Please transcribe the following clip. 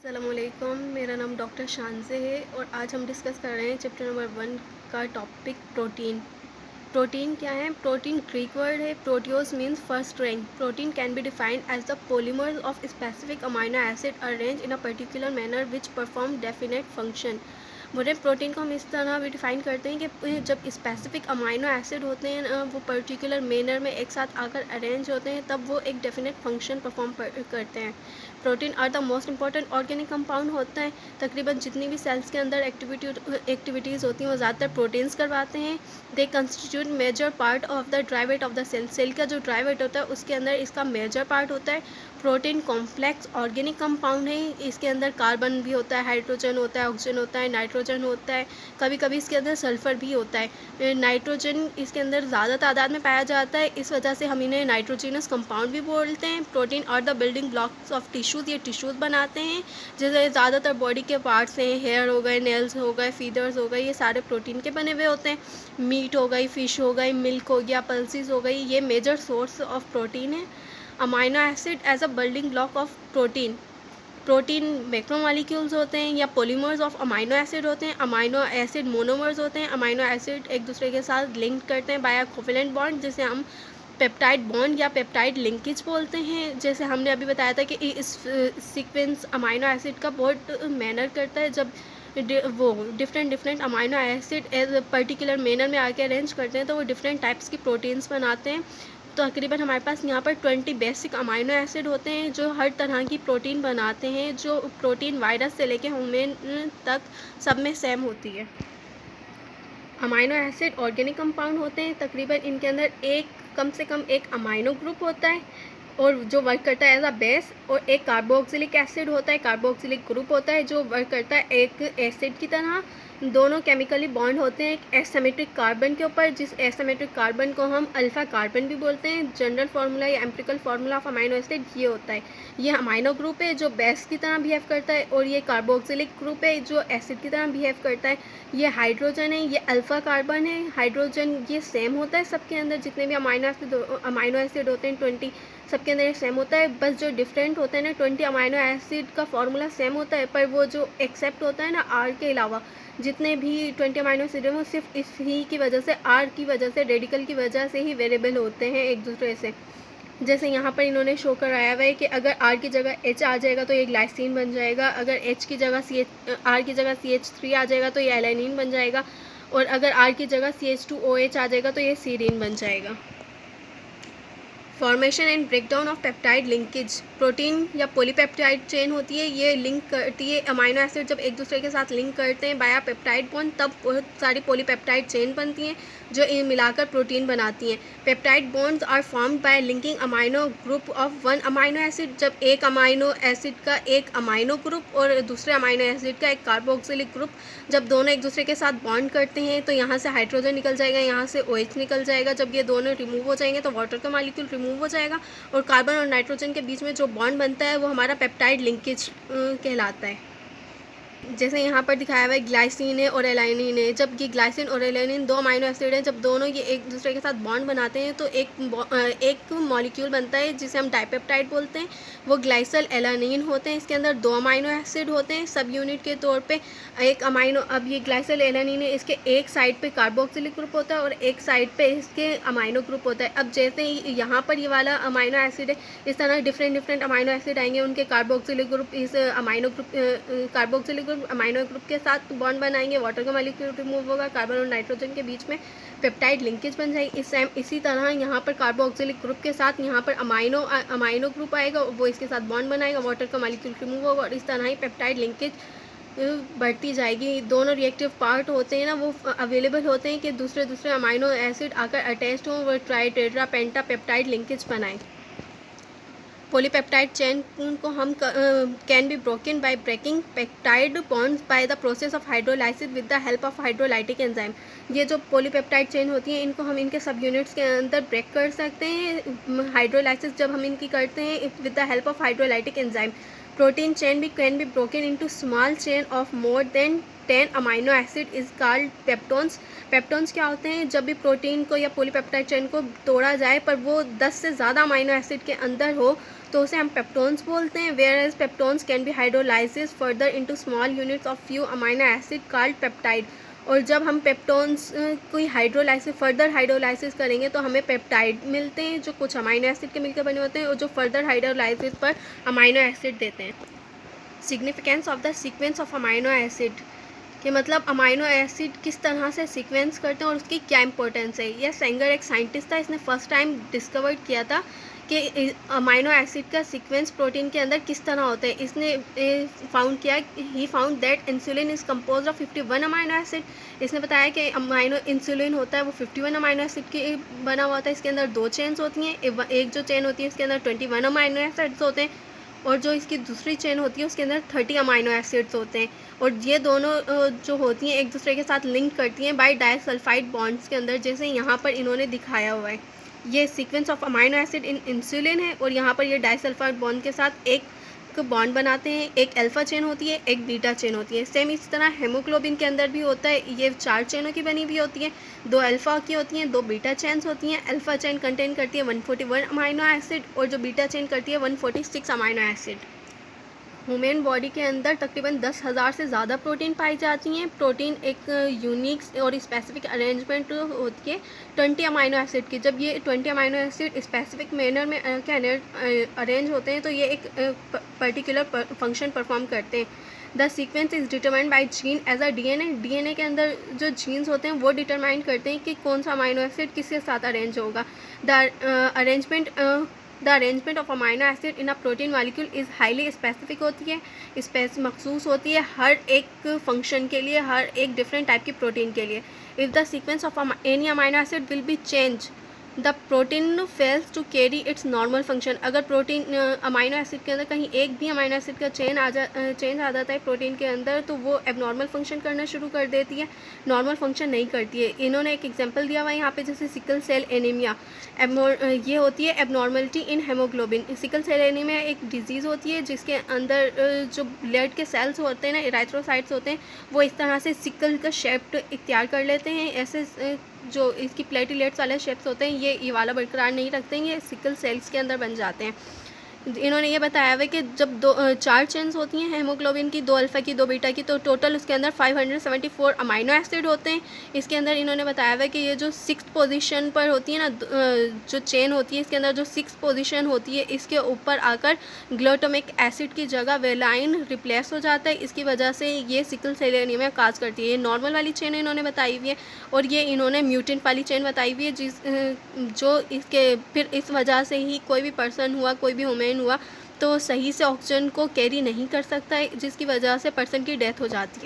अस्सलामुअलैकुम, मेरा नाम डॉक्टर शानज़े है और आज हम डिस्कस कर रहे हैं चैप्टर नंबर 1 का टॉपिक प्रोटीन। प्रोटीन क्या है? प्रोटीन ग्रीक वर्ड है। Proteios means first rank. Protein can be defined as the polymers of specific amino acid arrange in a particular manner which perform definite function. बोले protein को हम इस तरह भी define करते हैं कि जब स्पेसिफिक अमाइनो एसिड होते हैं ना, वो पर्टिकुलर मैनर में एक साथ आकर अरेंज होते हैं, तब वो एक डेफिनेट फंक्शन परफॉर्म करते हैं। Protein are the most important organic compound होता है। तकरीबन जितनी भी सेल्स के अंदर एक्टिविटीज़ होती हैं वो ज़्यादातर प्रोटीन्स करवाते हैं। They constitute major part of the dry weight of the cell. Cell का जो ड्राई वेट होता है उसके अंदर इसका मेजर पार्ट होता है। प्रोटीन कॉम्प्लेक्स ऑर्गेनिक कंपाउंड है। इसके अंदर कार्बन भी होता है, हाइड्रोजन होता है, ऑक्सीजन होता है, नाइट्रोजन होता है, कभी कभी इसके अंदर सल्फ़र भी होता है। नाइट्रोजन इसके अंदर ज़्यादा तादाद में पाया जाता है, इस वजह से हम इन्हें नाइट्रोजिनस कंपाउंड भी बोलते हैं। प्रोटीन और the building blocks of tissues, ये टिश्यूज़ बनाते हैं। जैसे ज़्यादातर बॉडी के पार्ट्स हैं, हेयर हो गए, नेल्स हो गए, फीदर्स हो गए, ये सारे प्रोटीन के बने हुए होते हैं। मीट हो गई, फ़िश हो गई, मिल्क हो गया, पल्सिस हो गई, ये मेजर सोर्स ऑफ प्रोटीन है। Amino acid as a building block of protein. Protein macromolecules होते हैं या पॉलीमर्स ऑफ अमाइनो एसिड होते हैं। अमाइनो एसिड मोनोमर्स होते हैं। अमाइनो एसिड एक दूसरे के साथ लिंक करते हैं बाय कोवेलेंट बॉन्ड, जिसे हम पेप्टाइड बॉन्ड या पेप्टाइड लिंकेज बोलते हैं। जैसे हमने अभी बताया था कि इस सीक्वेंस अमाइनो एसिड का बहुत मैनर करता है। जब वो different amino acid as particular manner में आके अरेंज करते हैं तो वो डिफरेंट टाइप्स की प्रोटीन्स बनाते हैं। तो तकरीबन हमारे पास यहाँ पर 20 बेसिक अमाइनो एसिड होते हैं जो हर तरह की प्रोटीन बनाते हैं, जो प्रोटीन वायरस से लेके ह्यूमन तक सब में सेम होती है। अमाइनो एसिड ऑर्गेनिक कंपाउंड होते हैं। तकरीबन इनके अंदर कम से कम एक अमाइनो ग्रुप होता है और जो वर्क करता है एज अ बेस, और एक कार्बोक्सिलिक एसिड होता है, कार्बोक्सिलिक ग्रुप होता है जो वर्क करता है एक एसिड की तरह। दोनों केमिकली बॉन्ड होते हैं एक एसिमेट्रिक कार्बन के ऊपर, जिस एसिमेट्रिक कार्बन को हम अल्फ़ा कार्बन भी बोलते हैं। जनरल फार्मूला या empirical formula of amino acid ये होता है। ये अमाइनो ग्रुप है जो बेस की तरह बिहेव करता है, और ये कार्बोक्सिलिक ग्रुप है जो एसिड की तरह बिहेव करता है। ये हाइड्रोजन है, ये अल्फ़ा कार्बन है। हाइड्रोजन ये सेम होता है सबके अंदर, जितने भी अमाइनो एसिड होते हैं 20 सबके अंदर सेम होता है। बस जो डिफरेंट होता है ना, 20 अमाइनो एसिड का फार्मूला सेम होता है, पर वो जो एक्सेप्ट होता है ना आर के अलावा, जितने भी 20 अमाइनो एसिड हैं वो सिर्फ इसी की वजह से, आर की वजह से, रेडिकल की वजह से ही वेरिएबल होते हैं एक दूसरे से। जैसे यहाँ पर इन्होंने शो कराया हुआ है कि अगर आर की जगह एच आ जाएगा तो ये ग्लाइसिन बन जाएगा, अगर एच की जगह आर की जगह CH3 आ जाएगा तो ये एलानिन बन जाएगा, और अगर आर की जगह CH2OH आ जाएगा तो ये सीरीन बन जाएगा। Formation and breakdown of peptide linkage. Protein या पॉलीपेप्टाइड चेन होती है, ये लिंक करती है अमाइनो एसिड जब एक दूसरे के साथ लिंक करते हैं बाया पेप्टाइड बॉन्ड, तब बहुत सारी पॉलीपेप्टाइड चेन बनती हैं जो मिलाकर प्रोटीन बनाती हैं। Peptide bonds are formed by linking amino group of one amino acid. जब एक अमाइनो एसिड का एक अमाइनो ग्रुप और दूसरे अमाइनो एसिड का एक कार्बोक्सिलिक ग्रुप, जब दोनों एक दूसरे के साथ बॉन्ड करते हैं तो यहाँ से हाइड्रोजन निकल जाएगा, यहाँ से OH निकल जाएगा। जब ये दोनों रिमूव हो जाएंगे तो वाटर का मॉलिक्यूल रिमूव हो जाएगा, और कार्बन और नाइट्रोजन के बीच में जो बॉन्ड बनता है वो हमारा पेप्टाइड लिंकेज कहलाता है। जैसे यहाँ पर दिखाया हुआ है ग्लाइसिन है और एलानिन है। जब ये ग्लाइसिन और एलानिन दो अमाइनो एसिड हैं, जब दोनों ये एक दूसरे के साथ बॉन्ड बनाते हैं तो एक मॉलिक्यूल बनता है जिसे हम डाइपेप्टाइड बोलते हैं, वो ग्लाइसल एलानिन होते हैं। इसके अंदर 2 अमाइनो एसिड होते हैं सब यूनिट के तौर पे। एक अमाइनो, अब ये ग्लाइसल एलानिन है, इसके एक साइड पे कार्बोक्सिलिक ग्रुप होता है और एक साइड पे इसके अमाइनो ग्रुप होता है। अब जैसे यहाँ पर ये वाला अमाइनो एसिड है, इस तरह डिफरेंट अमाइनो एसिड आएंगे, उनके कार्बोक्सिलिक ग्रुप इस amino group carboxylic amino group के साथ बॉन्ड बनाएंगे, वाटर का मॉलिक्यूल रिमूव होगा, कार्बन और नाइट्रोजन के बीच में पेप्टाइड लिंकेज बन जाएगी। इसी तरह यहाँ पर कार्बोक्सिलिक ग्रुप के साथ यहाँ पर अमाइनो ग्रुप आएगा, वो इसके साथ बॉन्ड बनाएगा, वाटर का मॉलिक्यूल रिमूव होगा, और इस तरह ही पेप्टाइड लिंकेज बढ़ती जाएगी। दोनों रिएक्टिव पार्ट होते हैं ना, वो अवेलेबल होते हैं कि दूसरे अमाइनो एसिड आकर अटैच्ड हों, वो tri tetra penta peptide linkage बनाएं। पॉलीपेप्टाइड चेन को हम can be broken by breaking peptide bonds by the process of hydrolysis with the help of hydrolytic enzyme. ये जो पॉलीपेप्टाइड चेन होती है इनको हम इनके सब यूनिट्स के अंदर ब्रेक कर सकते हैं हाइड्रोलाइसिस जब हम इनकी करते हैं with the help of hydrolytic enzyme. Protein chain भी can be broken into small chain of more than 10 amino acid is called peptones. Peptones क्या होते हैं? जब भी प्रोटीन को या पॉलीपेप्टाइड चेन को तोड़ा जाए पर वो 10 से ज़्यादा अमाइनो एसिड के अंदर हो तो उसे हम पेप्टोन्स बोलते हैं। Whereas peptones can be hydrolysis further into small units of few amino acid called peptide. और जब हम पेप्टोन्स कोई हाइड्रोलाइसिस फर्दर हाइड्रोलाइसिस करेंगे तो हमें पेप्टाइड मिलते हैं जो कुछ अमाइनो एसिड के मिलकर बने होते हैं और जो फर्दर हाइड्रोलाइसिस पर अमाइनो एसिड देते हैं। Significance of the sequence of amino acid कि मतलब अमाइनो एसिड किस तरह से सीक्वेंस करते हैं और उसकी क्या इंपॉर्टेंस है। यह सेंगर एक साइंटिस्ट था, इसने फर्स्ट टाइम डिस्कवर किया था कि अमाइनो एसिड का सीक्वेंस प्रोटीन के अंदर किस तरह होता है। इसने फाउंड किया, he found that insulin is compose of 51 amino acid. इसने बताया कि अमाइनो इंसुलिन होता है वो 51 अमाइनो एसिड की बना हुआ होता है। इसके अंदर 2 चेन्स होती हैं, एक जो चेन होती है इसके अंदर 21 अमाइनो एसिड्स होते हैं और जो इसकी दूसरी चेन होती है उसके अंदर 30 अमाइनो एसिड्स होते हैं। और ये दोनों जो होती हैं एक दूसरे के साथ लिंक करती हैं बाय डाइसल्फाइड बॉन्ड्स के अंदर, जैसे यहाँ पर इन्होंने दिखाया हुआ है। ये sequence of amino acid in insulin है और यहाँ पर ये डाइसल्फाइड बॉन्ड के साथ एक बॉन्ड बनाते हैं। एक अल्फा चेन होती है, एक बीटा चेन होती है। सेम इस तरह हेमोग्लोबिन के अंदर भी होता है। ये 4 चेनों की बनी हुई होती है, 2 अल्फा की होती हैं, 2 बीटा चेन्स होती हैं। अल्फा चेन कंटेन करती है 141 अमाइनो एसिड और जो बीटा चेन करती है 146 अमाइनो एसिड। ह्यूमन बॉडी के अंदर तकरीबन 10,000 से ज़्यादा प्रोटीन पाई जाती हैं। प्रोटीन एक यूनिक और स्पेसिफिक अरेंजमेंट होती है 20 अमाइनो एसिड की। जब ये 20 अमाइनो एसिड स्पेसिफिक मैनर में अरेंज होते हैं तो ये एक पर्टिकुलर फंक्शन परफॉर्म करते हैं। The sequence is determined by gene as a DNA के अंदर जो जीन्स होते हैं वो डिटरमाइन करते हैं कि कौन सा अमाइनो एसिड किसके साथ अरेंज होगा। The arrangement of amino acid in a protein molecule is highly specific होती है, मखसूस होती है हर एक फंक्शन के लिए, हर एक डिफरेंट टाइप की प्रोटीन के लिए। If the sequence of any amino acid will be change the protein fails to carry its normal function. अगर प्रोटीन अमाइनो एसिड के अंदर कहीं एक भी अमाइनो एसिड का चेंज आ जाता है प्रोटीन के अंदर तो वो एबनॉर्मल फंक्शन करना शुरू कर देती है, नॉर्मल फंक्शन नहीं करती है। इन्होंने एक एग्जांपल दिया हुआ है यहाँ पे, जैसे सिकल सेल एनीमिया। ये होती है एबनॉर्मलिटी इन हेमोग्लोबिन। सिकल सेल एनीमिया एक डिजीज़ होती है जिसके अंदर जो ब्लड के सेल्स होते हैं ना, इराइथ्रोसाइट्स होते हैं, वो इस तरह से सिकल का शेप इख्तियार कर लेते हैं। ऐसे जो इसकी प्लेटिलेट्स वाले शेप्स होते हैं ये वाला बरकरार नहीं रखते हैं, ये सिकल सेल्स के अंदर बन जाते हैं। इन्होंने ये बताया हुआ कि जब 4 चेन्स होती हैं हेमोग्लोबिन की, 2 अल्फ़ा की 2 बीटा की, तो टोटल उसके अंदर 574 अमाइनो एसिड होते हैं। इसके अंदर इन्होंने बताया हुआ कि ये जो 6th पोजीशन पर होती है ना, जो चेन होती है इसके अंदर जो 6th पोजीशन होती है इसके ऊपर आकर ग्लूटामिक एसिड की जगह वेलाइन रिप्लेस हो जाता है। इसकी वजह से ये सिकल सेल एनीमिया काज करती है। ये नॉर्मल वाली चेन इन्होंने बताई हुई है और ये इन्होंने म्यूटेंट वाली चेन बताई हुई है जो इसके फिर इस वजह से ही कोई भी पर्सन हुआ, कोई भी ह्यूमन हुआ तो सही से ऑक्सीजन को कैरी नहीं कर सकता है, जिसकी वजह से पर्सन की डेथ हो जाती है।